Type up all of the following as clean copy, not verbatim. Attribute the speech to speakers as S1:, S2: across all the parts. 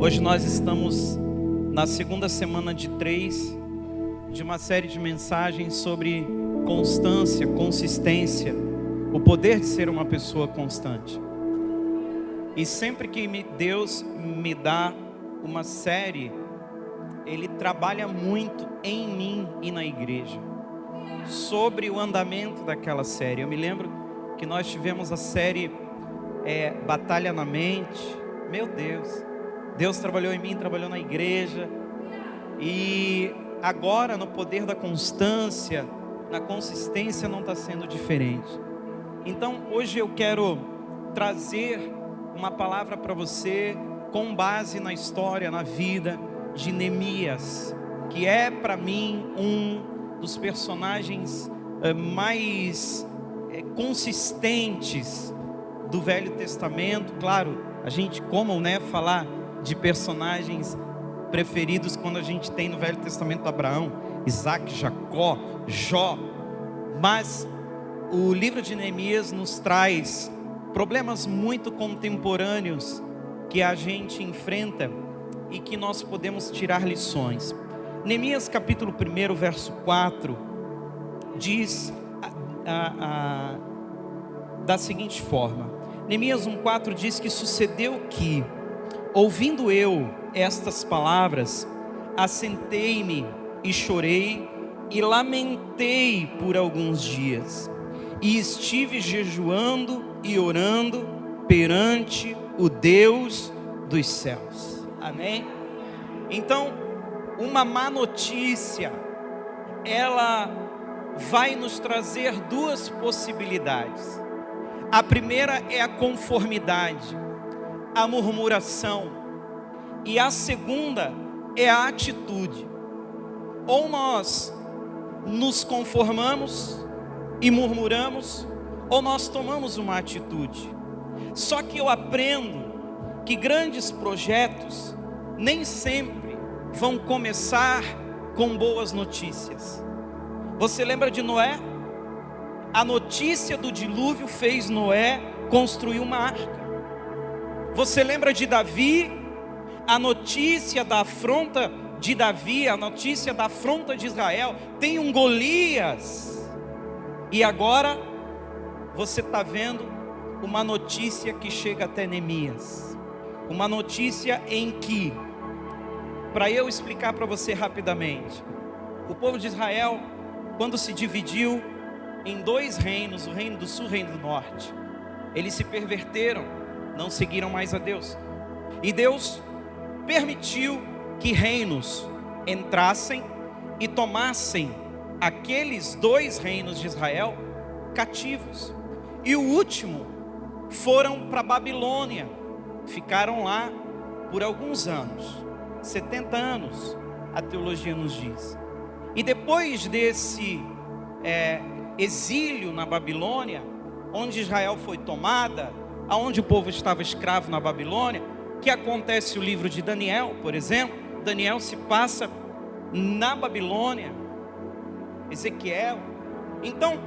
S1: Hoje nós estamos na segunda semana de 3 de uma série de mensagens sobre constância, consistência, o poder de ser uma pessoa constante. E sempre que Deus me dá uma série, Ele trabalha muito em mim e na igreja, sobre o andamento daquela série. Eu me lembro que nós tivemos a série Batalha na Mente. Meu Deus trabalhou em mim, trabalhou na igreja. E agora no poder da constância, na consistência não está sendo diferente. Então hoje eu quero trazer uma palavra para você com base na história, na vida de Neemias, que é para mim um dos personagens mais consistentes do Velho Testamento. Claro, a gente falar de personagens preferidos quando a gente tem no Velho Testamento Abraão, Isaac, Jacó, Jó. Mas o livro de Neemias nos traz problemas muito contemporâneos que a gente enfrenta e que nós podemos tirar lições. Neemias capítulo 1, verso 4, diz da seguinte forma. Neemias 1,4 diz que sucedeu que, ouvindo eu estas palavras, assentei-me e chorei e lamentei por alguns dias, e estive jejuando e orando perante o Deus dos céus. Amém? Então, uma má notícia, ela vai nos trazer duas possibilidades. A primeira é a conformidade, a murmuração, e a segunda é a atitude. Ou nós nos conformamos e murmuramos, ou nós tomamos uma atitude. Só que eu aprendo que grandes projetos nem sempre vão começar com boas notícias. Você lembra de Noé? A notícia do dilúvio fez Noé construir uma arca. Você lembra de Davi? A notícia da afronta de Davi, a notícia da afronta de Israel, tem um Golias. E agora você está vendo uma notícia que chega até Neemias. Uma notícia em que, para eu explicar para você rapidamente, o povo de Israel, quando se dividiu em dois reinos, o reino do sul e o reino do norte, eles se perverteram, não seguiram mais a Deus. E Deus permitiu que reinos entrassem e tomassem aqueles dois reinos de Israel cativos. E o último foram para Babilônia, ficaram lá por alguns anos, 70 anos, a teologia nos diz. E depois desse exílio na Babilônia, onde Israel foi tomada, aonde o povo estava escravo na Babilônia, que acontece o livro de Daniel, por exemplo. Daniel se passa na Babilônia, Ezequiel. Então,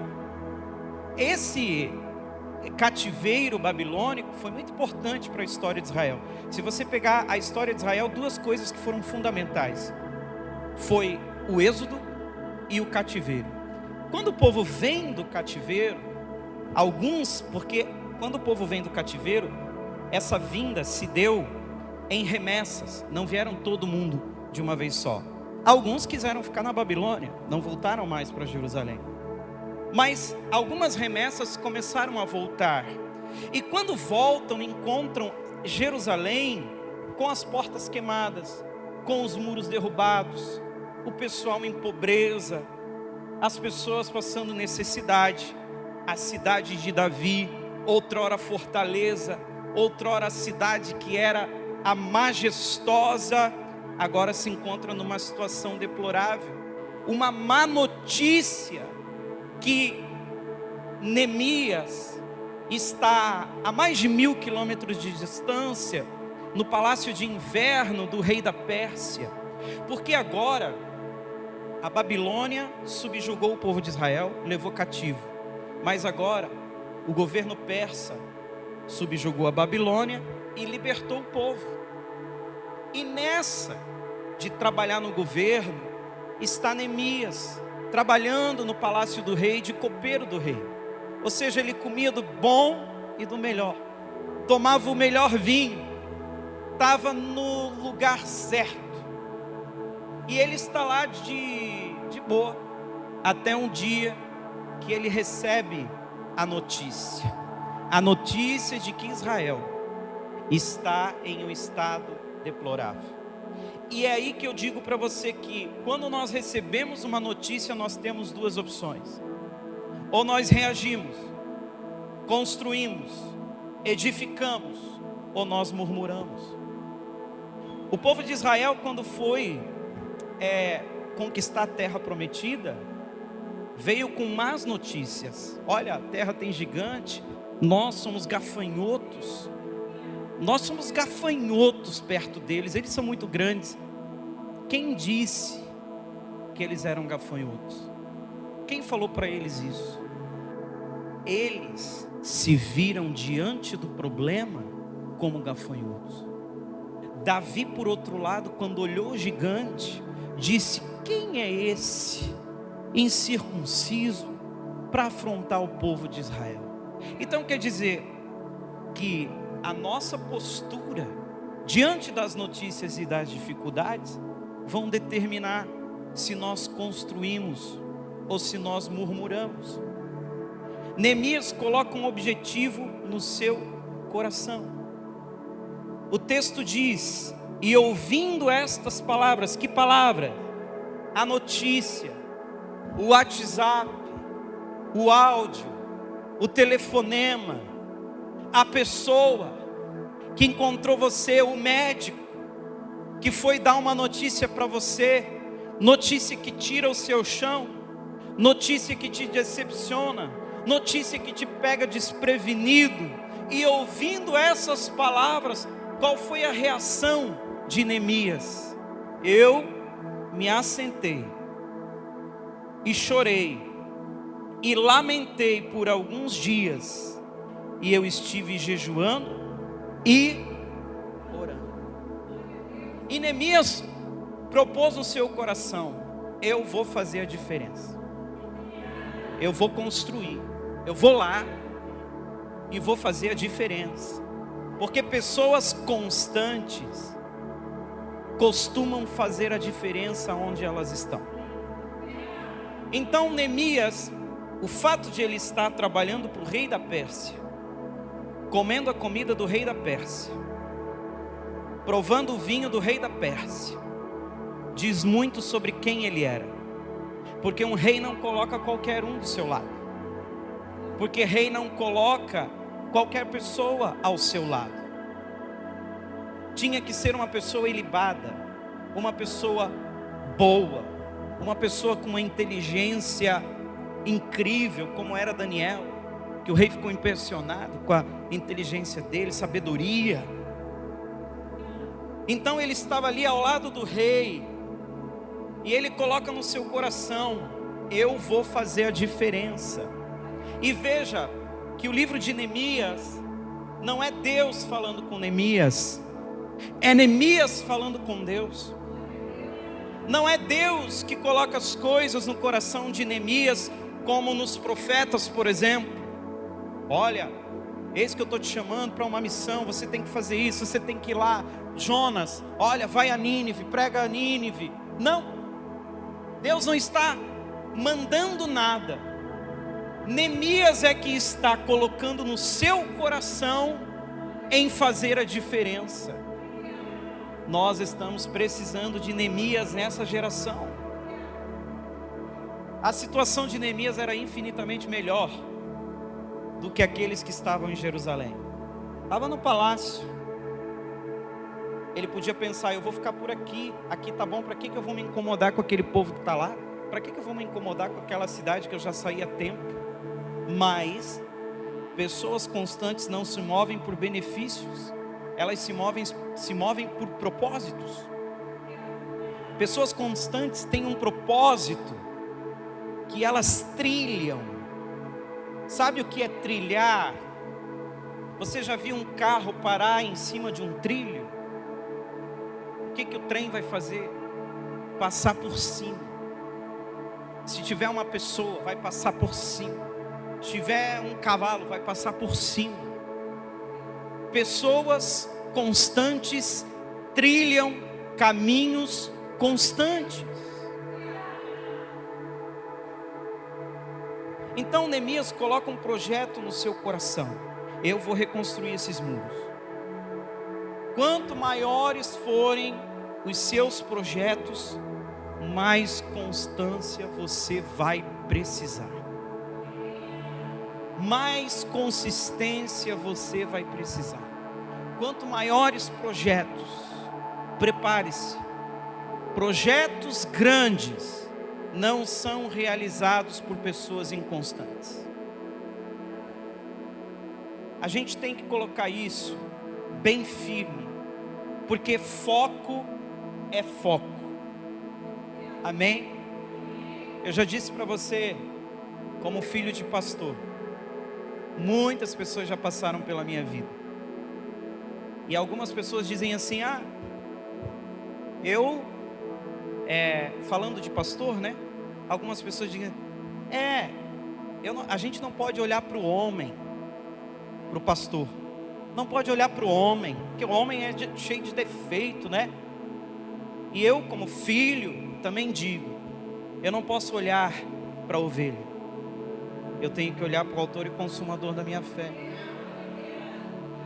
S1: esse cativeiro babilônico foi muito importante para a história de Israel. Se você pegar a história de Israel, duas coisas que foram fundamentais: foi o êxodo e o cativeiro. Quando o povo vem do cativeiro, porque quando o povo vem do cativeiro, essa vinda se deu em remessas, não vieram todo mundo de uma vez só. Alguns quiseram ficar na Babilônia, não voltaram mais para Jerusalém. Mas algumas remessas começaram a voltar. E quando voltam, encontram Jerusalém com as portas queimadas, com os muros derrubados, o pessoal em pobreza, as pessoas passando necessidade. A cidade de Davi, outrora fortaleza, outrora a cidade que era a majestosa, agora se encontra numa situação deplorável. Uma má notícia que Neemias está a mais de 1000 quilômetros de distância, no palácio de inverno do rei da Pérsia, porque agora a Babilônia subjugou o povo de Israel, levou cativo, mas agora o governo persa subjugou a Babilônia e libertou o povo. E nessa de trabalhar no governo, está Neemias, trabalhando no palácio do rei, de copeiro do rei. Ou seja, ele comia do bom e do melhor, tomava o melhor vinho, estava no lugar certo. E ele está lá de boa, até um dia que ele recebe a notícia de que Israel está em um estado deplorável. E é aí que eu digo para você que quando nós recebemos uma notícia, nós temos duas opções: ou nós reagimos, construímos, edificamos, ou nós murmuramos. O povo de Israel, quando foi conquistar a terra prometida, veio com más notícias. Olha, a terra tem gigante, nós somos gafanhotos. Nós somos gafanhotos perto deles, eles são muito grandes. Quem disse que eles eram gafanhotos? Quem falou para eles isso? Eles se viram diante do problema como gafanhotos. Davi, por outro lado, quando olhou o gigante, disse: quem é esse incircunciso para afrontar o povo de Israel? Então quer dizer que a nossa postura diante das notícias e das dificuldades vão determinar se nós construímos ou se nós murmuramos. Neemias coloca um objetivo no seu coração. O texto diz: e ouvindo estas palavras. Que palavra? A notícia, o WhatsApp, o áudio, o telefonema, a pessoa que encontrou você, o médico que foi dar uma notícia para você, notícia que tira o seu chão, notícia que te decepciona, notícia que te pega desprevenido. E ouvindo essas palavras, qual foi a reação de Neemias? Eu me assentei e chorei e lamentei por alguns dias, e eu estive jejuando e orando. E Neemias propôs no seu coração: eu vou fazer a diferença, eu vou construir, eu vou lá e vou fazer a diferença. Porque pessoas constantes costumam fazer a diferença onde elas estão. Então Neemias, o fato de ele estar trabalhando para o rei da Pérsia, comendo a comida do rei da Pérsia, provando o vinho do rei da Pérsia, diz muito sobre quem ele era. Porque um rei não coloca qualquer um do seu lado. Porque rei não coloca qualquer pessoa ao seu lado. Tinha que ser uma pessoa ilibada, uma pessoa boa, uma pessoa com uma inteligência incrível, como era Daniel, que o rei ficou impressionado com a inteligência dele, sabedoria. Então ele estava ali ao lado do rei, e ele coloca no seu coração: eu vou fazer a diferença. E veja que o livro de Neemias não é Deus falando com Neemias, é Neemias falando com Deus. Não é Deus que coloca as coisas no coração de Neemias, como nos profetas, por exemplo. Olha, eis que eu estou te chamando para uma missão, você tem que fazer isso, você tem que ir lá. Jonas, olha, vai a Nínive, prega a Nínive. Não, Deus não está mandando nada. Neemias é que está colocando no seu coração em fazer a diferença. Nós estamos precisando de Neemias nessa geração. A situação de Neemias era infinitamente melhor do que aqueles que estavam em Jerusalém. Estava no palácio. Ele podia pensar: eu vou ficar por aqui, aqui tá bom, para que eu vou me incomodar com aquele povo que está lá? Para que eu vou me incomodar com aquela cidade que eu já saí há tempo? Mas pessoas constantes não se movem por benefícios, elas se movem por propósitos. Pessoas constantes têm um propósito que elas trilham. Sabe o que é trilhar? Você já viu um carro parar em cima de um trilho? que o trem vai fazer? Passar por cima. Se tiver uma pessoa, vai passar por cima. Se tiver um cavalo, vai passar por cima. Pessoas constantes trilham caminhos constantes. Então Neemias coloca um projeto no seu coração: eu vou reconstruir esses muros. Quanto maiores forem os seus projetos, mais constância você vai precisar. Mais consistência você vai precisar. Quanto maiores projetos, prepare-se. Projetos grandes não são realizados por pessoas inconstantes. A gente tem que colocar isso bem firme, porque foco é foco. Amém? Eu já disse para você, como filho de pastor, muitas pessoas já passaram pela minha vida. E algumas pessoas dizem assim: falando de pastor, né? Algumas pessoas dizem: a gente não pode olhar para o homem, para o pastor. Não pode olhar para o homem, porque o homem é cheio de defeito, né? E eu, como filho, também digo: eu não posso olhar para a ovelha. Eu tenho que olhar para o autor e consumador da minha fé.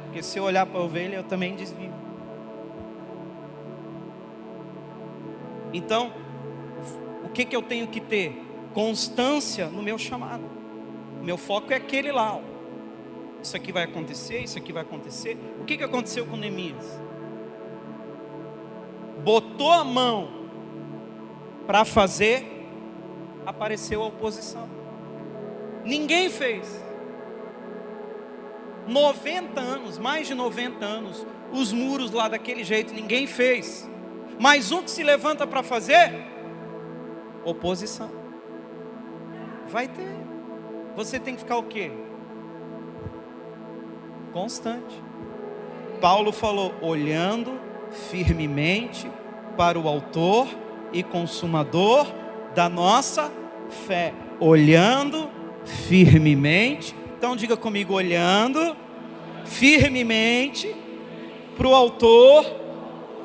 S1: Porque se eu olhar para a ovelha, eu também desvio. Então, o que eu tenho que ter? Constância no meu chamado. O meu foco é aquele lá. Isso aqui vai acontecer, isso aqui vai acontecer. O que aconteceu com Neemias? Botou a mão para fazer, apareceu a oposição. Ninguém fez. 90 anos, mais de 90 anos, os muros lá daquele jeito, ninguém fez. Mas um que se levanta para fazer, oposição. Vai ter. Você tem que ficar o quê? Constante. Paulo falou: olhando firmemente para o autor e consumador da nossa fé. Olhando firmemente. Então diga comigo: olhando firmemente para o autor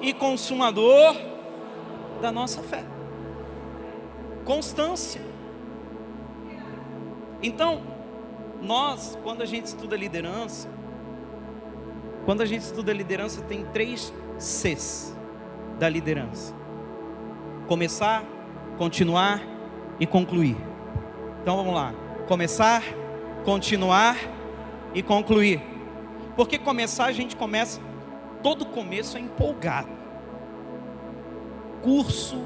S1: e consumador da nossa fé. Constância. Então, nós, quando a gente estuda liderança, tem 3 Cs da liderança: começar, continuar e concluir. Então vamos lá: começar, continuar e concluir. Porque começar, a gente começa, todo começo é empolgado. Curso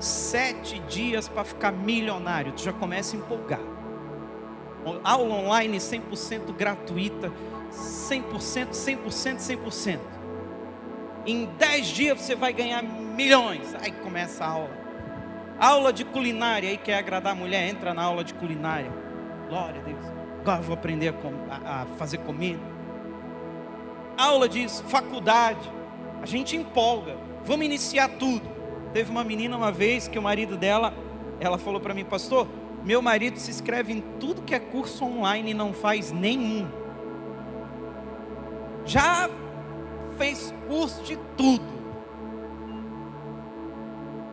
S1: 7 dias para ficar milionário, tu já começa empolgado. Aula online 100% gratuita, 100%, 100%, 100%. Em 10 dias você vai ganhar milhões. Aí começa a aula. Aula de culinária, aí quer agradar a mulher, entra na aula de culinária. Glória a Deus. Agora eu vou aprender a fazer comida. Aula disso, faculdade. A gente empolga. Vamos iniciar tudo. Teve uma menina uma vez que o marido dela, ela falou para mim: pastor, meu marido se inscreve em tudo que é curso online e não faz nenhum. Já fez curso de tudo,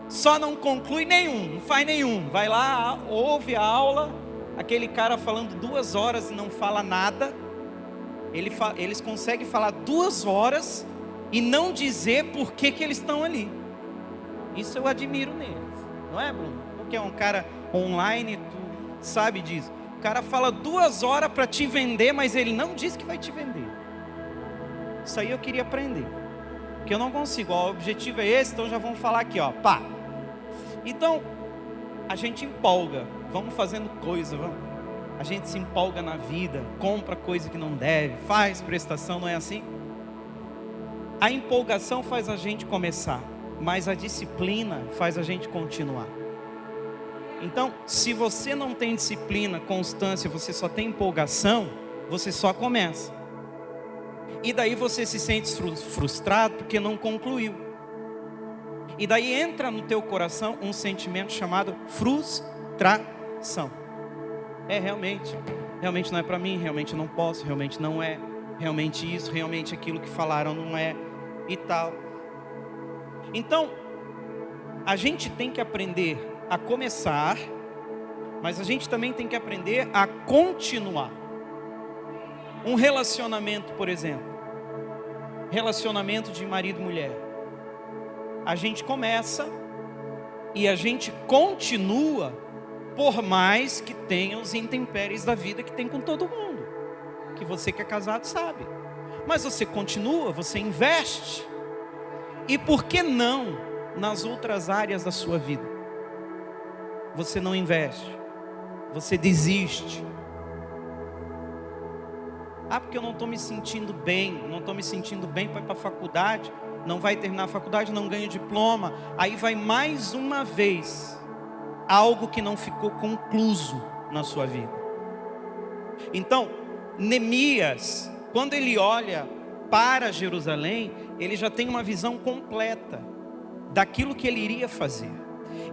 S1: só não conclui nenhum, não faz nenhum. Vai lá, ouve a aula, aquele cara falando 2 horas e não fala nada. Eles conseguem falar 2 horas e não dizer por que eles estão ali. Isso eu admiro neles, não é, Bruno? Porque é um cara online, tu sabe disso. O cara fala 2 horas para te vender, mas ele não diz que vai te vender. Isso aí eu queria aprender, porque eu não consigo. O objetivo é esse, então já vamos falar aqui, pá. Então, a gente empolga, vamos fazendo coisa, a gente se empolga na vida, compra coisa que não deve, faz prestação, não é assim? A empolgação faz a gente começar, mas a disciplina faz a gente continuar. Então, se você não tem disciplina, constância, você só tem empolgação, você só começa. E daí você se sente frustrado porque não concluiu. E daí entra no teu coração um sentimento chamado frustração. Realmente não é para mim, realmente não posso, realmente não é, realmente isso, realmente aquilo que falaram não é, e tal. Então, a gente tem que aprender a começar, mas a gente também tem que aprender a continuar. Um relacionamento, por exemplo, relacionamento de marido e mulher. A gente começa e a gente continua, por mais que tenha os intempéries da vida que tem com todo mundo, que você que é casado sabe. Mas você continua, você investe. E por que não nas outras áreas da sua vida? Você não investe, você desiste. Porque eu não estou me sentindo bem, para ir para a faculdade, não vai terminar a faculdade, não ganho diploma. Aí vai mais uma vez algo que não ficou concluso na sua vida. Então, Neemias, quando ele olha para Jerusalém, ele já tem uma visão completa daquilo que ele iria fazer.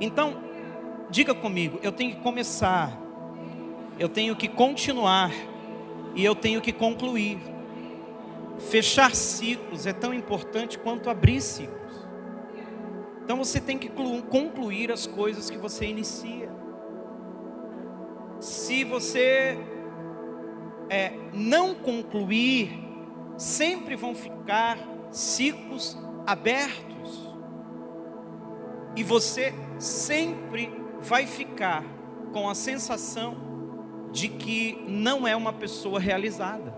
S1: Então, diga comigo, eu tenho que começar, eu tenho que continuar e eu tenho que concluir. Fechar ciclos é tão importante quanto abrir ciclos. Então você tem que concluir as coisas que você inicia. Se você não concluir, sempre vão ficar ciclos abertos. E você sempre vai ficar com a sensação de que não é uma pessoa realizada.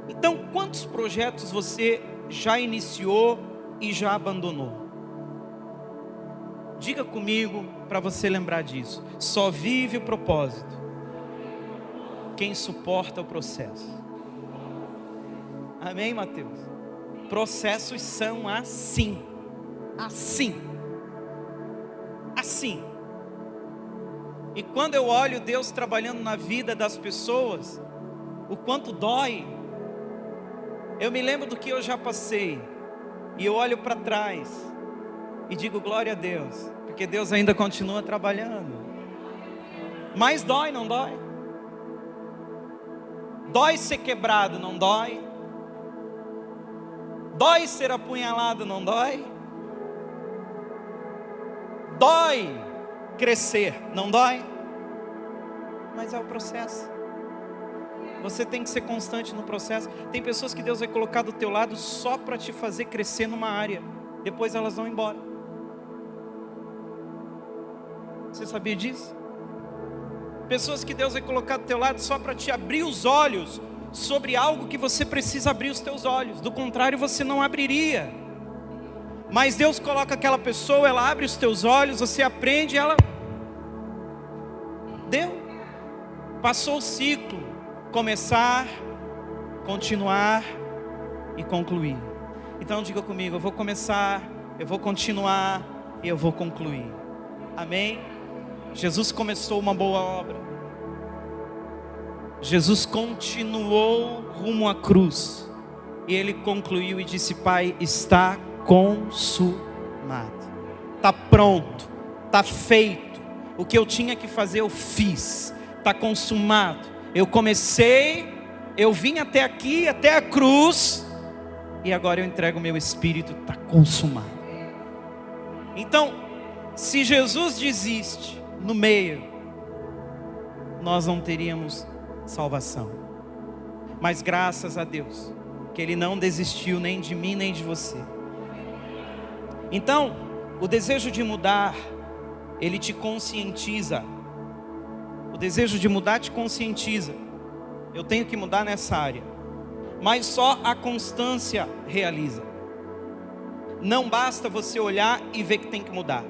S1: Então, quantos projetos você já iniciou e já abandonou? Diga comigo para você lembrar disso. Só vive o propósito quem suporta o processo. Amém, Mateus? Processos são assim. E quando eu olho Deus trabalhando na vida das pessoas, o quanto dói. Eu me lembro do que eu já passei, e eu olho para trás e digo glória a Deus, porque Deus ainda continua trabalhando. Mas dói, não dói? Dói ser quebrado, não dói? Dói ser apunhalado, não dói? Dói crescer, não dói? Mas é o processo. Você tem que ser constante no processo. Tem pessoas que Deus vai colocar do teu lado só para te fazer crescer numa área. Depois elas vão embora. Você sabia disso? Pessoas que Deus vai colocar do teu lado só para te abrir os olhos sobre algo que você precisa abrir os teus olhos. Do contrário, você não abriria. Mas Deus coloca aquela pessoa, ela abre os teus olhos, você aprende, ela... Deu. Passou o ciclo. Começar, continuar e concluir. Então diga comigo, eu vou começar, eu vou continuar e eu vou concluir. Amém? Jesus começou uma boa obra. Jesus continuou rumo à cruz. E Ele concluiu e disse: Pai, está consumado. Está pronto, está feito. O que eu tinha que fazer eu fiz. Está consumado. Eu comecei, eu vim até aqui, até a cruz, e agora eu entrego o meu espírito, está consumado. Então, se Jesus desiste no meio, nós não teríamos salvação. Mas graças a Deus, que Ele não desistiu nem de mim, nem de você. Então, o desejo de mudar, ele te conscientiza. O desejo de mudar te conscientiza. Eu tenho que mudar nessa área. Mas só a constância realiza. Não basta você olhar e ver que tem que mudar.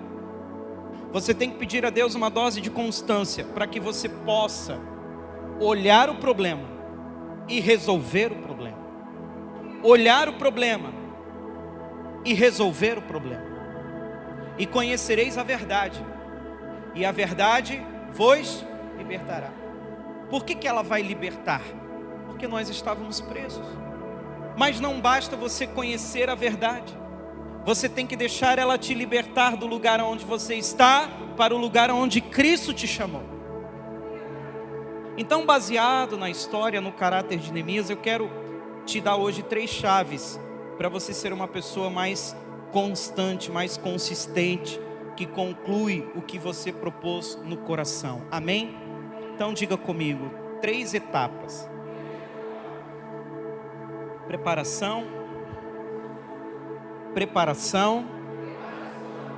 S1: Você tem que pedir a Deus uma dose de constância para que você possa olhar o problema e resolver o problema. Olhar o problema e resolver o problema. E conhecereis a verdade, e a verdade vos libertará. Por que ela vai libertar? Porque nós estávamos presos. Mas não basta você conhecer a verdade. Você tem que deixar ela te libertar do lugar onde você está para o lugar onde Cristo te chamou. Então, baseado na história, no caráter de Neemias, eu quero te dar hoje 3 chaves para você ser uma pessoa mais constante, mais consistente, que conclui o que você propôs no coração. Amém? Então diga comigo, 3 etapas: preparação,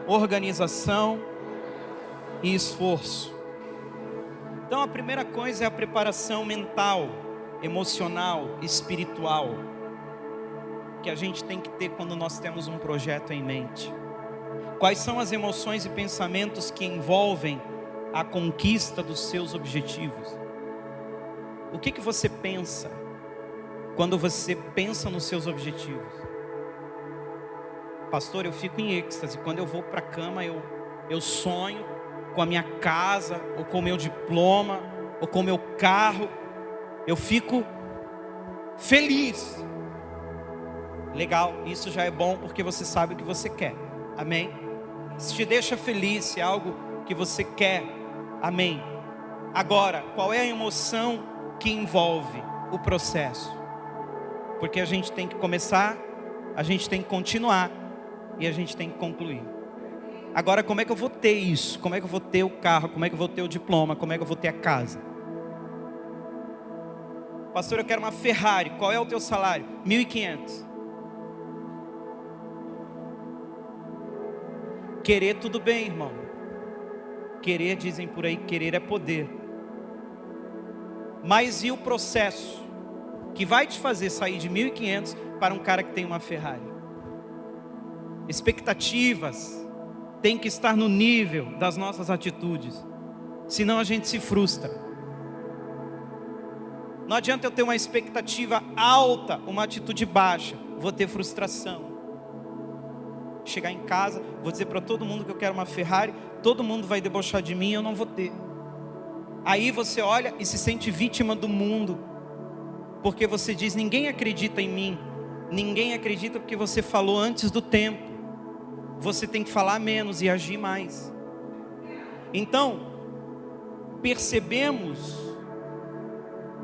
S1: organização e esforço. Então a primeira coisa é a preparação mental, emocional, espiritual, que a gente tem que ter quando nós temos um projeto em mente. Quais são as emoções e pensamentos que envolvem a conquista dos seus objetivos? O que você pensa quando você pensa nos seus objetivos? Pastor, eu fico em êxtase. Quando eu vou para a cama, eu sonho com a minha casa, ou com o meu diploma, ou com o meu carro. Eu fico feliz. Legal, isso já é bom porque você sabe o que você quer. Amém? Se te deixa feliz, se é algo que você quer. Amém? Agora, qual é a emoção que envolve o processo? Porque a gente tem que começar, a gente tem que continuar e a gente tem que concluir. Agora, como é que eu vou ter isso? Como é que eu vou ter o carro? Como é que eu vou ter o diploma? Como é que eu vou ter a casa? Pastor, eu quero uma Ferrari. Qual é o teu salário? 1.500. Querer tudo bem, irmão. Querer, dizem por aí, querer é poder. Mas e o processo que vai te fazer sair de 1.500 para um cara que tem uma Ferrari? Expectativas tem que estar no nível das nossas atitudes, senão a gente se frustra. Não adianta eu ter uma expectativa alta, uma atitude baixa, vou ter frustração. Chegar em casa, vou dizer para todo mundo que eu quero uma Ferrari, todo mundo vai debochar de mim e eu não vou ter. Aí você olha e se sente vítima do mundo, porque você diz, ninguém acredita em mim. Ninguém acredita porque você falou antes do tempo. Você tem que falar menos e agir mais. Então, percebemos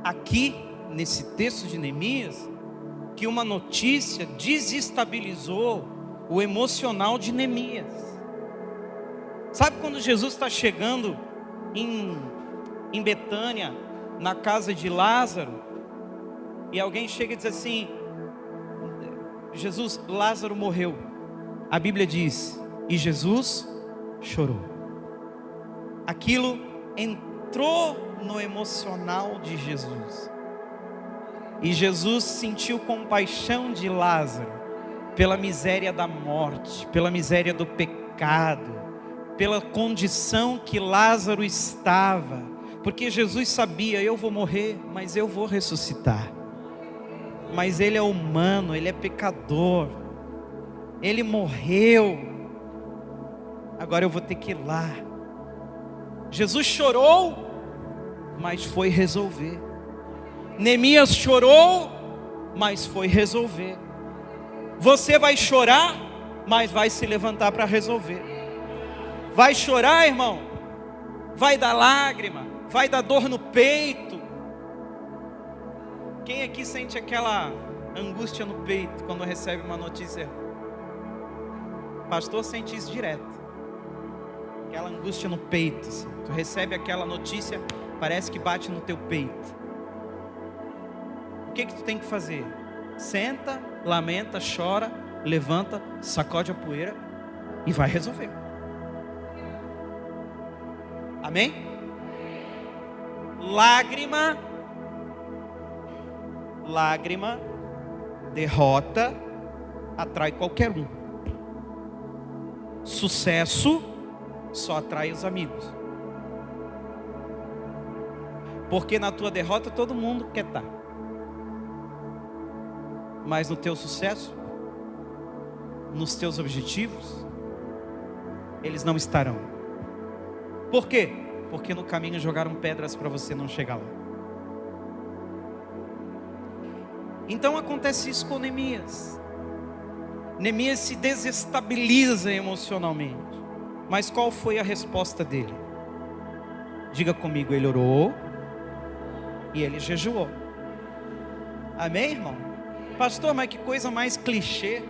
S1: aqui nesse texto de Neemias que uma notícia desestabilizou o emocional de Neemias. Sabe quando Jesus está chegando em Betânia, na casa de Lázaro, e alguém chega e diz assim: Jesus, Lázaro morreu. A Bíblia diz, e Jesus chorou. Aquilo entrou no emocional de Jesus. E Jesus sentiu compaixão de Lázaro, pela miséria da morte, pela miséria do pecado, pela condição que Lázaro estava. Porque Jesus sabia, eu vou morrer, mas eu vou ressuscitar. Mas ele é humano, ele é pecador. Ele morreu. Agora eu vou ter que ir lá. Jesus chorou, mas foi resolver. Neemias chorou, mas foi resolver. Você vai chorar, mas vai se levantar para resolver. Vai chorar, irmão. Vai dar lágrima, vai dar dor no peito. Quem aqui sente aquela angústia no peito quando recebe uma notícia? Pastor sente isso direto. Aquela angústia no peito, assim. Tu recebe aquela notícia, parece que bate no teu peito. O que tu tem que fazer? Senta, lamenta, chora, levanta, sacode a poeira e vai resolver. Amém? Lágrima, derrota atrai qualquer um. Sucesso só atrai os amigos. Porque na tua derrota todo mundo quer estar. Mas no teu sucesso, nos teus objetivos, eles não estarão. Por quê? Porque no caminho jogaram pedras para você não chegar lá. Então acontece isso com Neemias. Neemias se desestabiliza emocionalmente. Mas qual foi a resposta dele? Diga comigo, ele orou e ele jejuou. Amém, irmão? Pastor, mas que coisa mais clichê.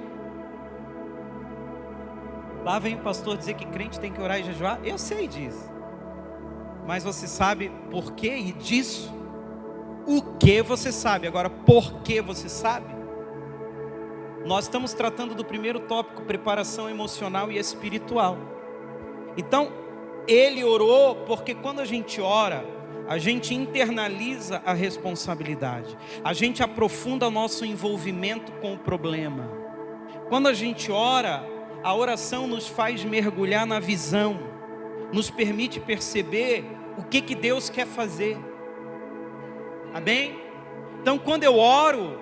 S1: Lá vem o pastor dizer que crente tem que orar e jejuar. Eu sei disso. Mas você sabe por quê disso? O que você sabe? Agora, por que você sabe? Nós estamos tratando do primeiro tópico, preparação emocional e espiritual. Então, ele orou porque quando a gente ora, a gente internaliza a responsabilidade. A gente aprofunda o nosso envolvimento com o problema. Quando a gente ora, a oração nos faz mergulhar na visão, nos permite perceber o que Deus quer fazer. Amém? Então quando eu oro,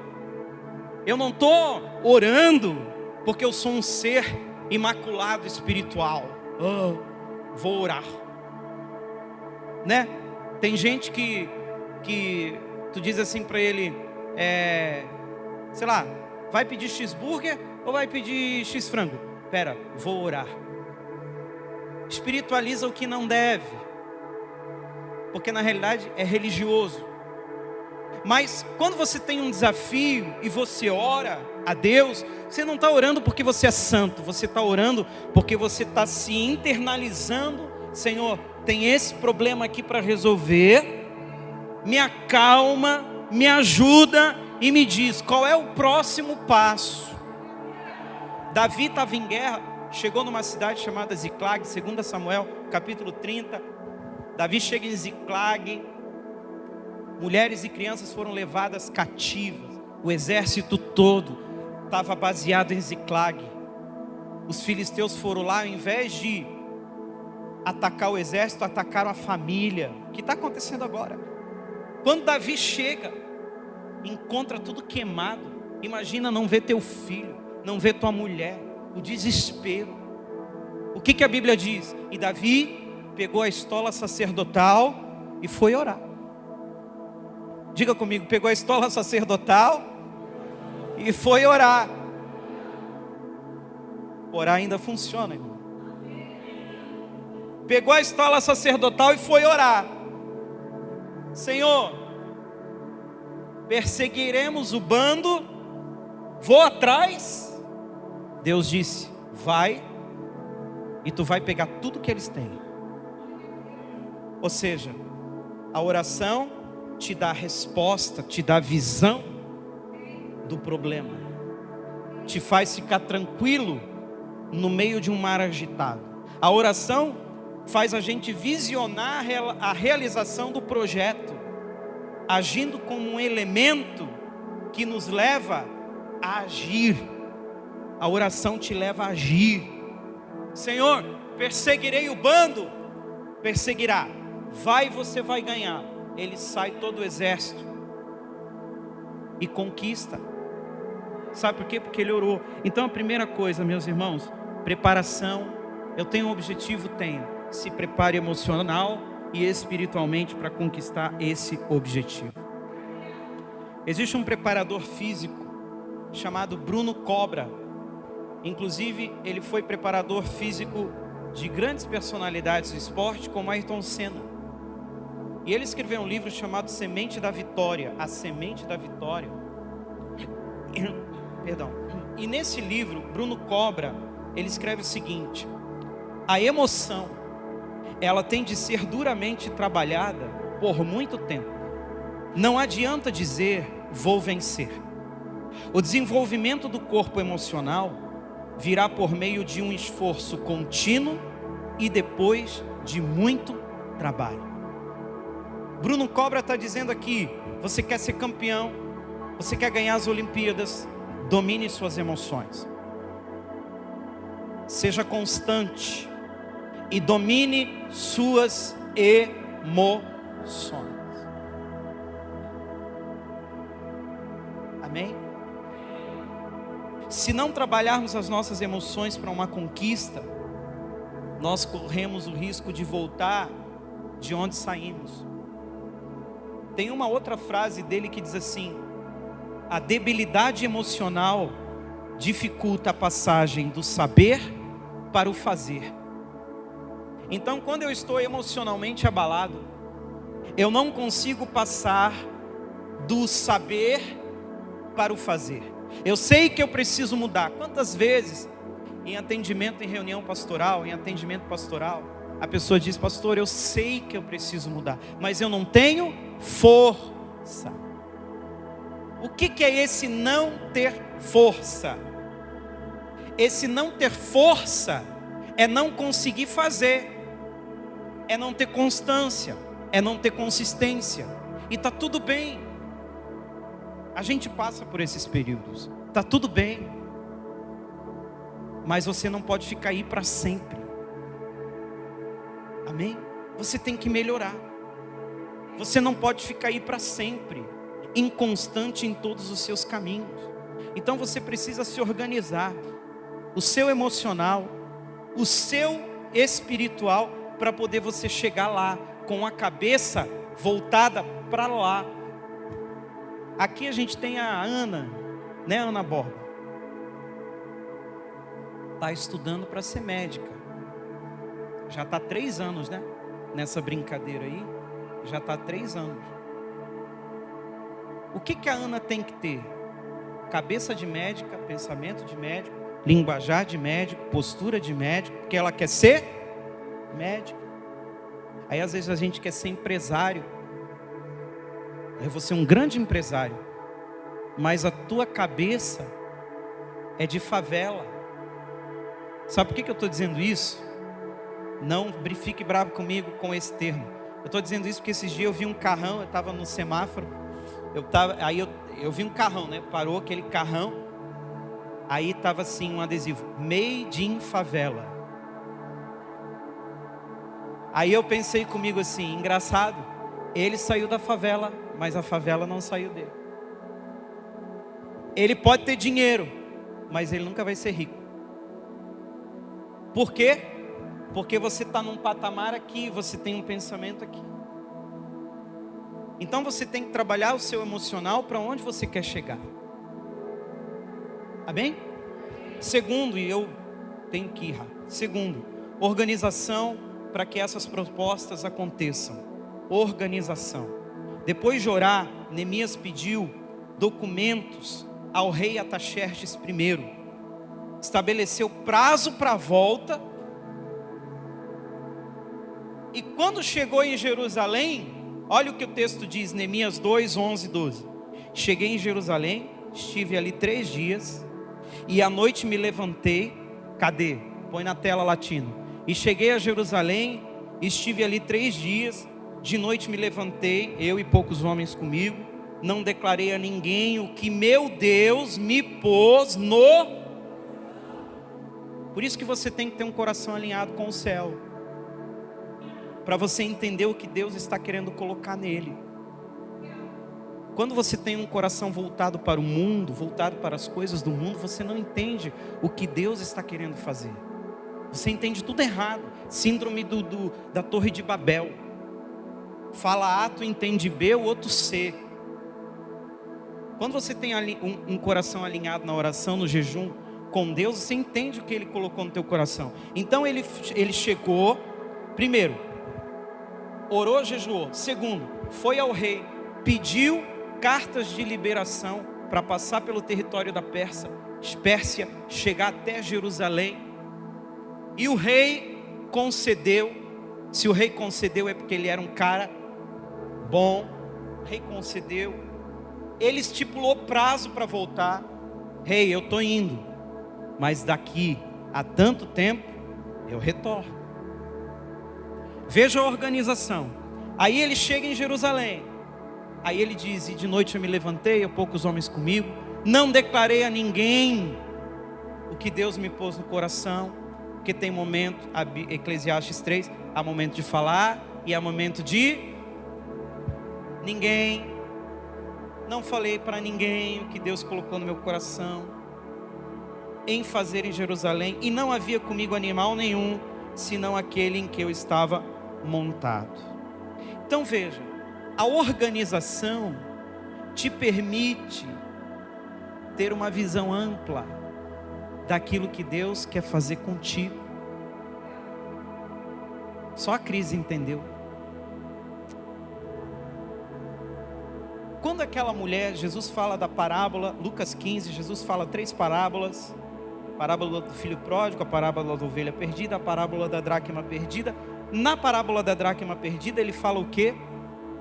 S1: eu não estou orando porque eu sou um ser imaculado espiritual. Vou orar, né? Tem gente que tu diz assim para ele, sei lá, vai pedir cheeseburger ou vai pedir x-frango? Pera, vou orar. Espiritualiza o que não deve, porque na realidade é religioso. Mas quando você tem um desafio e você ora a Deus, você não está orando porque você é santo, você está orando porque você está se internalizando. Senhor, tem esse problema aqui para resolver, me acalma, me ajuda e me diz qual é o próximo passo. Davi estava em guerra, chegou numa cidade chamada Ziclag, 2 Samuel, capítulo 30. Davi chega em Ziclag, mulheres e crianças foram levadas cativas, o exército todo estava baseado em Ziclag. Os filisteus foram lá, ao invés de atacar o exército, atacaram a família. O que está acontecendo agora? Quando Davi chega, encontra tudo queimado. Imagina não ver teu filho, não ver tua mulher, o desespero. O que a Bíblia diz? E Davi pegou a estola sacerdotal e foi orar. Diga comigo, pegou a estola sacerdotal e foi orar. Orar ainda funciona, irmão. Pegou a estola sacerdotal e foi orar. Senhor, perseguiremos o bando, vou atrás. Deus disse, vai, e tu vai pegar tudo que eles têm. Ou seja, a oração te dá a resposta, te dá a visão do problema, te faz ficar tranquilo no meio de um mar agitado. A oração faz a gente visionar a realização do projeto, agindo como um elemento que nos leva a agir. A oração te leva a agir. Senhor, perseguirei o bando. Perseguirá. Vai, você vai ganhar. Ele sai todo o exército e conquista. Sabe por quê? Porque ele orou. Então a primeira coisa, meus irmãos, preparação. Eu tenho um objetivo? Tenho. Se prepare emocional e espiritualmente para conquistar esse objetivo. Existe um preparador físico chamado Bruno Cobra. Inclusive, ele foi preparador físico de grandes personalidades do esporte, como Ayrton Senna. E ele escreveu um livro chamado Semente da Vitória, A Semente da Vitória. Perdão. E nesse livro, Bruno Cobra, ele escreve o seguinte: a emoção, ela tem de ser duramente trabalhada por muito tempo. Não adianta dizer, vou vencer. O desenvolvimento do corpo emocional virá por meio de um esforço contínuo e depois de muito trabalho. Bruno Cobra está dizendo aqui, você quer ser campeão, você quer ganhar as Olimpíadas, domine suas emoções. Seja constante e domine suas emoções. Amém? Se não trabalharmos as nossas emoções para uma conquista, nós corremos o risco de voltar de onde saímos. Tem uma outra frase dele que diz assim: a debilidade emocional dificulta a passagem do saber para o fazer. Então, quando eu estou emocionalmente abalado, eu não consigo passar do saber para o fazer. Eu sei que eu preciso mudar. Quantas vezes, em atendimento, em reunião pastoral, em atendimento pastoral, a pessoa diz: pastor, eu sei que eu preciso mudar, mas eu não tenho força. O que é esse não ter força? Esse não ter força é não conseguir fazer, é não ter constância, é não ter consistência. E está tudo bem. A gente passa por esses períodos. Está tudo bem. Mas você não pode ficar aí para sempre. Amém? Você tem que melhorar. Você não pode ficar aí para sempre, inconstante em todos os seus caminhos. Então você precisa se organizar. O seu emocional, o seu espiritual, para poder você chegar lá com a cabeça voltada para lá. Aqui a gente tem a Ana, né, Ana Borba? Está estudando para ser médica. Já está 3 anos, né? Nessa brincadeira aí, já está 3 anos. O que a Ana tem que ter? Cabeça de médica, pensamento de médico, linguajar de médico, postura de médico, porque ela quer ser médica. Aí às vezes a gente quer ser empresário. Eu vou ser um grande empresário, mas a tua cabeça é de favela. Sabe por que eu estou dizendo isso? Não fique bravo comigo com esse termo. Eu estou dizendo isso porque esses dias eu vi um carrão, eu estava no semáforo, eu vi um carrão, né? Parou aquele carrão, aí estava assim um adesivo, Made in Favela. Aí eu pensei comigo assim, engraçado, ele saiu da favela, mas a favela não saiu dele. Ele pode ter dinheiro, mas ele nunca vai ser rico. Por quê? Porque você está num patamar aqui, você tem um pensamento aqui. Então você tem que trabalhar o seu emocional para onde você quer chegar. Amém? Segundo, e eu tenho que ir. Segundo, organização para que essas propostas aconteçam. Organização. Depois de orar, Neemias pediu documentos ao rei Artaxerxes I. Estabeleceu prazo para a volta. E quando chegou em Jerusalém, olha o que o texto diz, Neemias 2, 11 e 12. Cheguei em Jerusalém, estive ali 3 dias, e à noite me levantei. Cadê? Põe na tela latino. E cheguei a Jerusalém, estive ali 3 dias, de noite me levantei, eu e poucos homens comigo, não declarei a ninguém o que meu Deus me pôs no... Por isso que você tem que ter um coração alinhado com o céu, para você entender o que Deus está querendo colocar nele. Quando você tem um coração voltado para o mundo, voltado para as coisas do mundo, você não entende o que Deus está querendo fazer. Você entende tudo errado. Síndrome da Torre de Babel. Fala A, tu entende B, o outro C. Quando você tem um coração alinhado na oração, no jejum com Deus, você entende o que Ele colocou no teu coração. Então ele chegou, primeiro, orou, jejuou. Segundo, foi ao rei, pediu cartas de liberação para passar pelo território da Pérsia, chegar até Jerusalém. E o rei concedeu. Se o rei concedeu é porque ele era um cara bom. O rei concedeu. Ele estipulou prazo para voltar. Rei, eu estou indo, mas daqui a tanto tempo eu retorno. Veja a organização. Aí ele chega em Jerusalém. Aí ele diz, e de noite eu me levantei, eu poucos homens comigo, não declarei a ninguém o que Deus me pôs no coração, porque tem momento, Eclesiastes 3, há momento de falar e há momento de ninguém. Não falei para ninguém o que Deus colocou no meu coração em fazer em Jerusalém, e não havia comigo animal nenhum, senão aquele em que eu estava montado. Então veja, a organização te permite ter uma visão ampla daquilo que Deus quer fazer contigo. Só a Cris entendeu. Quando aquela mulher, Jesus fala da parábola, Lucas 15, Jesus fala 3 parábolas: a parábola do filho pródigo, a parábola da ovelha perdida, a parábola da dracma perdida. Na parábola da dracma perdida, ele fala o quê?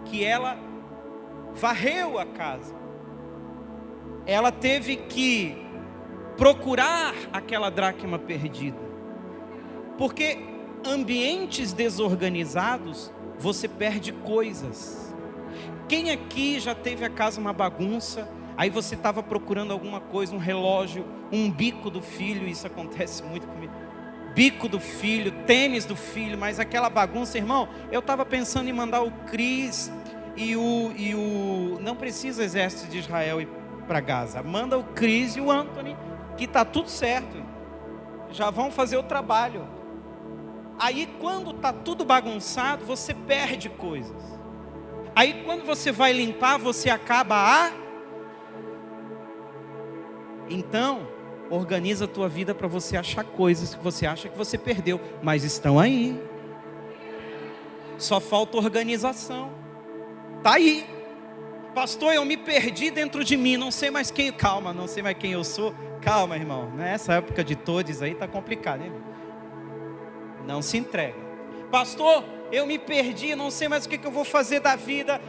S1: Que ela varreu a casa. Ela teve que procurar aquela dracma perdida. Porque ambientes desorganizados, você perde coisas. Quem aqui já teve a casa uma bagunça, aí você estava procurando alguma coisa, um relógio, um bico do filho, isso acontece muito comigo, bico do filho, tênis do filho, mas aquela bagunça, irmão, eu estava pensando em mandar o Cris e o não precisa o exército de Israel ir para Gaza, manda o Cris e o Anthony, que está tudo certo, já vão fazer o trabalho. Aí quando está tudo bagunçado, você perde coisas. Aí quando você vai limpar, você acaba Então, organiza a tua vida para você achar coisas que você acha que você perdeu, mas estão aí. Só falta organização. Está aí. Pastor, eu me perdi dentro de mim, não sei mais quem... Calma, não sei mais quem eu sou. Calma, irmão. Nessa época de todos aí está complicado, hein? Não se entrega. Pastor, eu me perdi, não sei mais o que eu vou fazer da vida.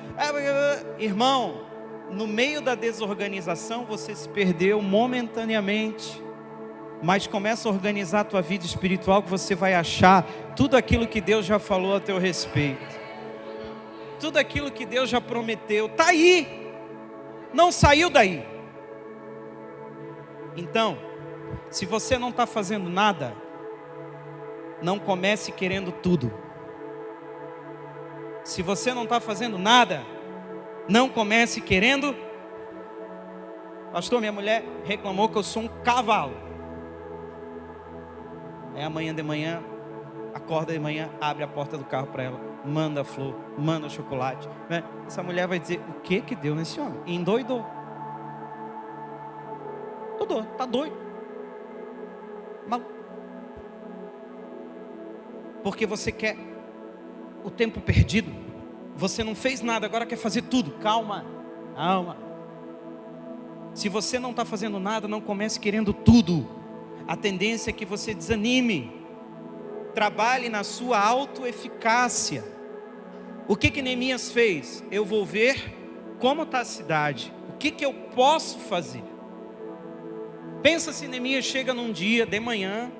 S1: Irmão, no meio da desorganização você se perdeu momentaneamente, mas começa a organizar a tua vida espiritual, que você vai achar tudo aquilo que Deus já falou a teu respeito, tudo aquilo que Deus já prometeu, está aí, não saiu daí. Então, se você não está fazendo nada, não comece querendo tudo. Se você não está fazendo nada, não comece querendo. Pastor, minha mulher reclamou que eu sou um cavalo. Aí amanhã de manhã, acorda de manhã, abre a porta do carro para ela, manda flor, manda chocolate, né? Essa mulher vai dizer, o que que deu nesse homem? E endoidou. Tá doido. Maluco. Porque você quer o tempo perdido. Você não fez nada, agora quer fazer tudo. Calma. Se você não está fazendo nada, não comece querendo tudo. A tendência é que você desanime. Trabalhe na sua autoeficácia. O que Neemias fez? Eu vou ver como está a cidade. O que eu posso fazer? Pensa se Neemias chega num dia de manhã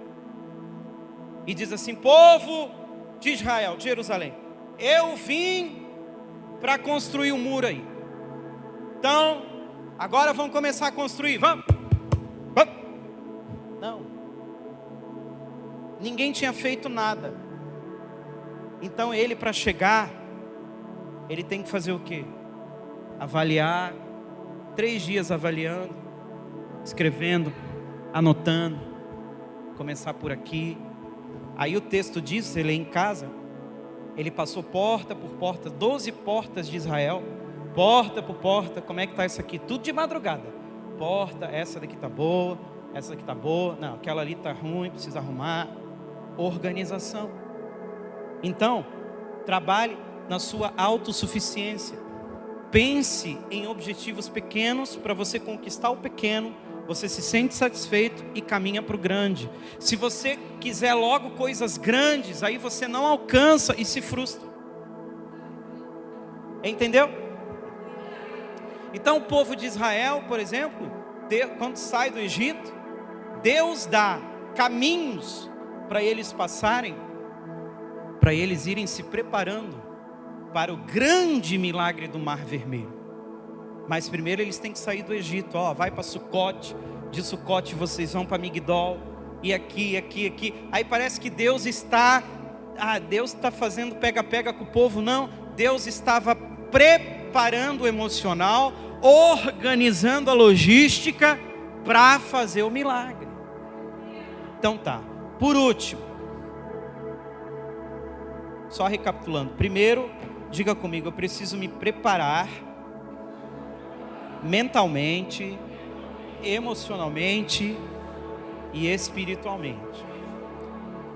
S1: e diz assim: povo de Israel, de Jerusalém, eu vim para construir um muro aí. Então, agora vamos começar a construir. Vamos. Não. Ninguém tinha feito nada. Então ele, para chegar, ele tem que fazer o quê? Avaliar. 3 dias avaliando, escrevendo, anotando. Começar por aqui. Aí o texto diz, ele em casa, ele passou porta por porta, 12 portas de Israel, porta por porta. Como é que está isso aqui? Tudo de madrugada. Porta, essa daqui está boa, essa daqui está boa, não, aquela ali está ruim, precisa arrumar. Organização. Então, trabalhe na sua autossuficiência. Pense em objetivos pequenos para você conquistar o pequeno. Você se sente satisfeito e caminha para o grande. Se você quiser logo coisas grandes, aí você não alcança e se frustra. Entendeu? Então o povo de Israel, por exemplo, quando sai do Egito, Deus dá caminhos para eles passarem, para eles irem se preparando para o grande milagre do Mar Vermelho. Mas primeiro eles têm que sair do Egito. Vai para Sucote, de Sucote vocês vão para Migdol, e aqui. Aí parece que Deus está fazendo pega-pega com o povo. Não, Deus estava preparando o emocional, organizando a logística para fazer o milagre. Então tá, por último, só recapitulando. Primeiro, diga comigo, eu preciso me preparar mentalmente, emocionalmente e espiritualmente.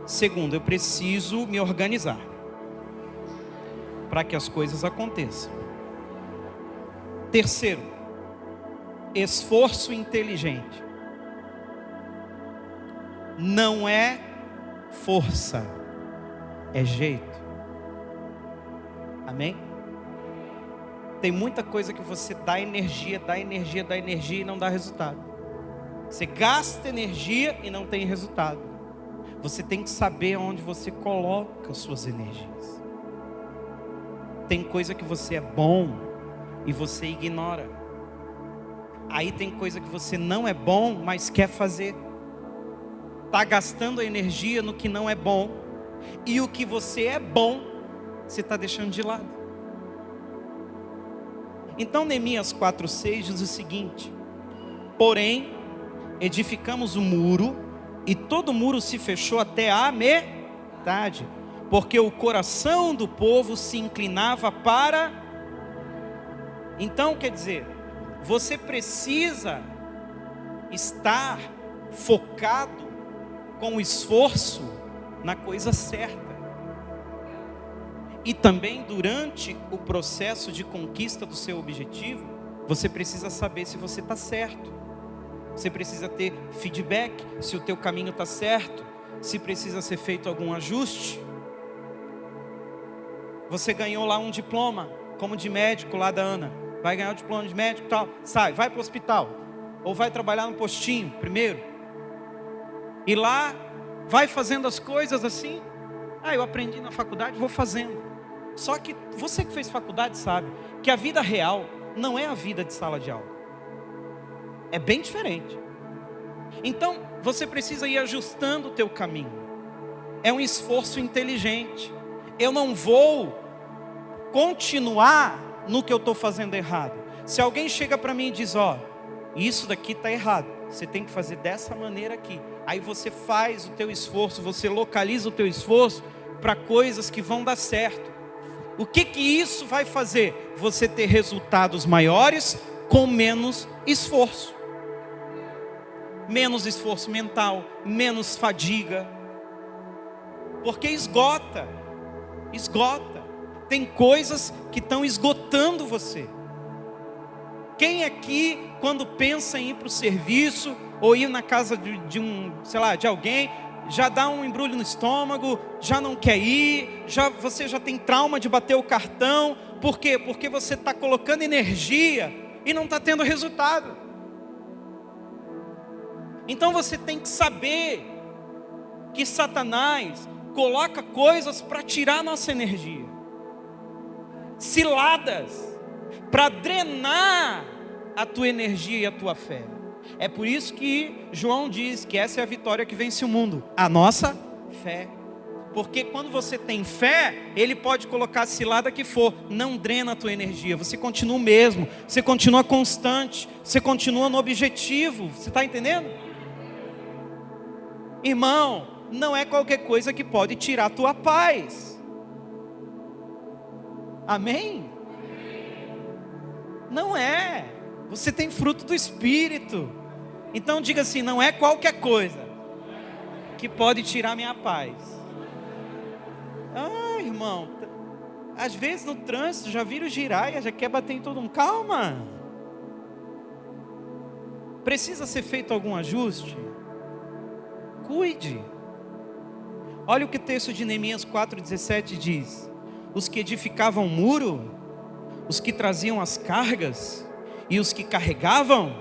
S1: Segundo, eu preciso me organizar para que as coisas aconteçam. Terceiro, esforço inteligente. Não é força, é jeito. Amém? Tem muita coisa que você dá energia e não dá resultado. Você gasta energia e não tem resultado. Você tem que saber onde você coloca as suas energias. Tem coisa que você é bom e você ignora. Aí tem coisa que você não é bom, mas quer fazer. Está gastando a energia no que não é bom. E o que você é bom, você está deixando de lado. Então Neemias 4:6 diz o seguinte: porém, edificamos o muro, e todo o muro se fechou até a metade, porque o coração do povo se inclinava para... Então, quer dizer, você precisa estar focado com o esforço na coisa certa. E também durante o processo de conquista do seu objetivo, você precisa saber se você está certo. Você precisa ter feedback, se o teu caminho está certo, se precisa ser feito algum ajuste. Você ganhou lá um diploma, como de médico lá da Ana. Vai ganhar o diploma de médico e tal, sai, vai para o hospital. Ou vai trabalhar no postinho primeiro. E lá, vai fazendo as coisas assim. Eu aprendi na faculdade, vou fazendo. Só que você que fez faculdade sabe que a vida real não é a vida de sala de aula. É bem diferente. Então, você precisa ir ajustando o teu caminho. É um esforço inteligente. Eu não vou continuar no que eu estou fazendo errado. Se alguém chega para mim e diz, isso daqui está errado, você tem que fazer dessa maneira aqui. Aí você faz o teu esforço, você localiza o teu esforço para coisas que vão dar certo. O que isso vai fazer? Você ter resultados maiores com menos esforço. Menos esforço mental, menos fadiga. Porque esgota. Tem coisas que estão esgotando você. Quem aqui, quando pensa em ir para o serviço, ou ir na casa de alguém, já dá um embrulho no estômago, já não quer ir, você já tem trauma de bater o cartão. Por quê? Porque você está colocando energia e não está tendo resultado. Então você tem que saber que Satanás coloca coisas para tirar nossa energia, ciladas, para drenar a tua energia e a tua fé. É por isso que João diz que essa é a vitória que vence o mundo, a nossa fé. Porque quando você tem fé, ele pode colocar a cilada que for, não drena a tua energia, você continua o mesmo, você continua constante, você continua no objetivo. Você está entendendo? Irmão, não é qualquer coisa que pode tirar a tua paz. Amém? Não é. Você tem fruto do Espírito. Então diga assim, não é qualquer coisa que pode tirar minha paz. Irmão, às vezes no trânsito já vira o giraia, já quer bater em todo mundo. Calma. Precisa ser feito algum ajuste? Cuide. Olha o que o texto de Neemias 4:17 diz: os que edificavam o muro, os que traziam as cargas e os que carregavam,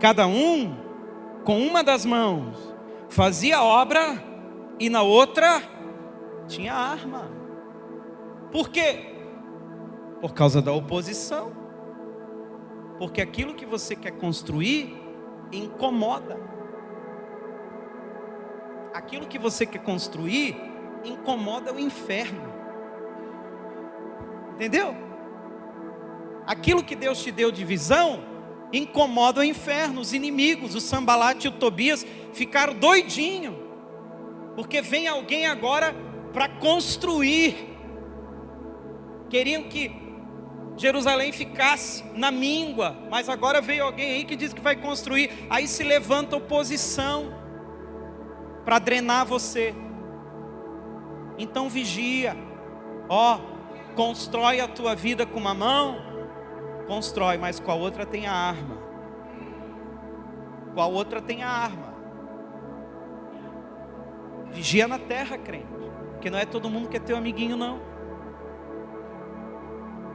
S1: cada um com uma das mãos fazia a obra e na outra tinha arma. Por quê? Por causa da oposição. Porque aquilo que você quer construir incomoda. Aquilo que você quer construir incomoda o inferno. Entendeu? Aquilo que Deus te deu de visão incomoda o inferno. Os inimigos, o Sambalate e o Tobias ficaram doidinhos, porque vem alguém agora para construir. Queriam que Jerusalém ficasse na míngua, mas agora veio alguém aí que diz que vai construir. Aí se levanta oposição. para drenar você. Então vigia. Constrói a tua vida com uma mão, constrói, mas com a outra tem a arma. Com a outra tem a arma. Vigia na terra, crente, porque não é todo mundo que é teu amiguinho, não.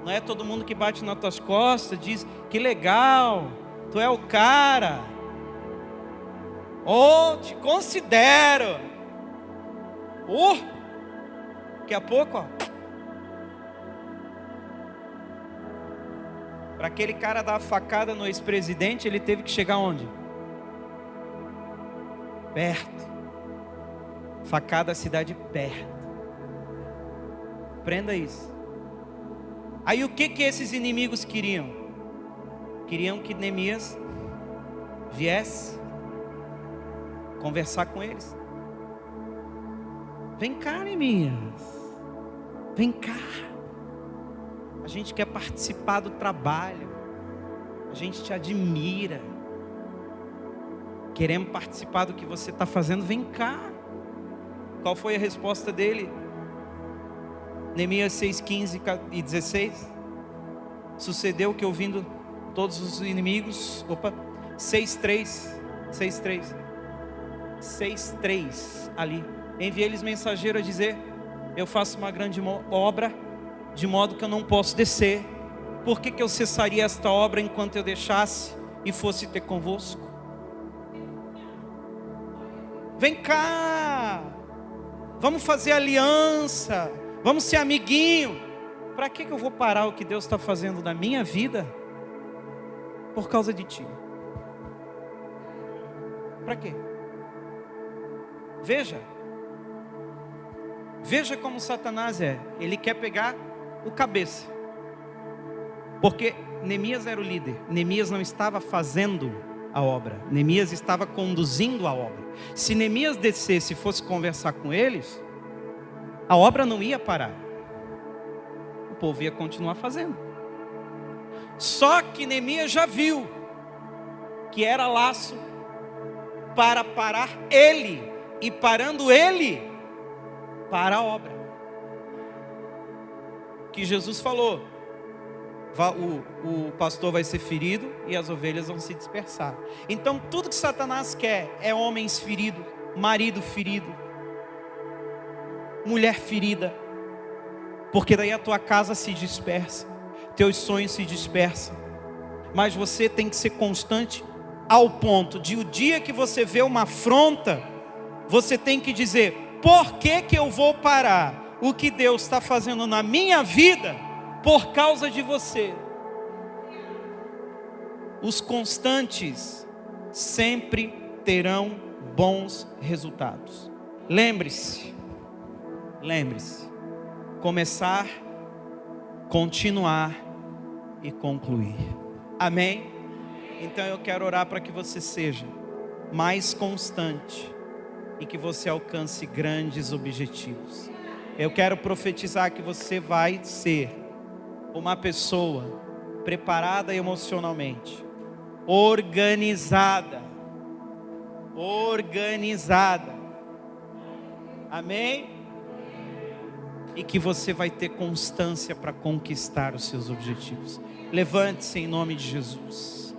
S1: Não é todo mundo que bate nas tuas costas, diz, que legal, tu é o cara. Te considero. Daqui a pouco, para aquele cara dar a facada no ex-presidente, ele teve que chegar onde? Perto. Facada a cidade perto. Aprenda isso. Aí o que esses inimigos queriam? Queriam que Neemias viesse conversar com eles. Vem cá, Neemias. Vem cá. A gente quer participar do trabalho. A gente te admira. Queremos participar do que você está fazendo. Vem cá. Qual foi a resposta dele? Neemias 6, 15 e 16. Sucedeu que ouvindo todos os inimigos. 6:3 ali. Enviei-lhes mensageiro a dizer: eu faço uma grande obra, de modo que eu não posso descer. Por que eu cessaria esta obra enquanto eu deixasse e fosse ter convosco? Vem cá, vamos fazer aliança, vamos ser amiguinho. Para que eu vou parar o que Deus está fazendo na minha vida por causa de ti? Para quê? Veja como Satanás é. Ele quer pegar o cabeça. Porque Neemias era o líder. Neemias não estava fazendo a obra. Neemias estava conduzindo a obra. Se Neemias descesse e fosse conversar com eles, a obra não ia parar. O povo ia continuar fazendo. Só que Neemias já viu que era laço para parar ele. E parando ele, para a obra. Que Jesus falou: o pastor vai ser ferido e as ovelhas vão se dispersar. Então tudo que Satanás quer é homens feridos, marido ferido, mulher ferida, porque daí a tua casa se dispersa, teus sonhos se dispersam. Mas você tem que ser constante ao ponto de o dia que você vê uma afronta, você tem que dizer: por que eu vou parar o que Deus está fazendo na minha vida por causa de você? Os constantes sempre terão bons resultados. Lembre-se, começar, continuar e concluir. Amém? Então eu quero orar para que você seja mais constante e que você alcance grandes objetivos. Eu quero profetizar que você vai ser uma pessoa preparada emocionalmente, organizada. Amém? E que você vai ter constância para conquistar os seus objetivos. Levante-se em nome de Jesus.